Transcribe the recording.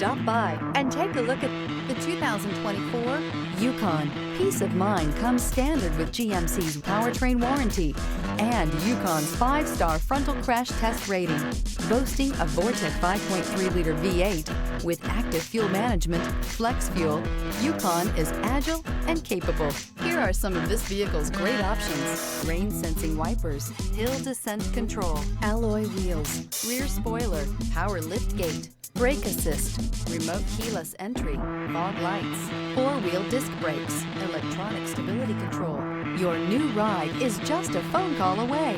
Stop by and take a look at the 2024 Yukon. Peace of mind comes standard with GMC's powertrain warranty and Yukon's 5-star frontal crash test rating. Boasting a Vortec 5.3-liter V8 with active fuel management, flex fuel, Yukon is agile and capable. Here are some of this vehicle's great options: rain-sensing wipers, hill descent control, alloy wheels, rear spoiler, power lift gate, brake assist, remote keyless entry, fog lights, 4-wheel disc brakes, electronic stability control. Your new ride is just a phone call away.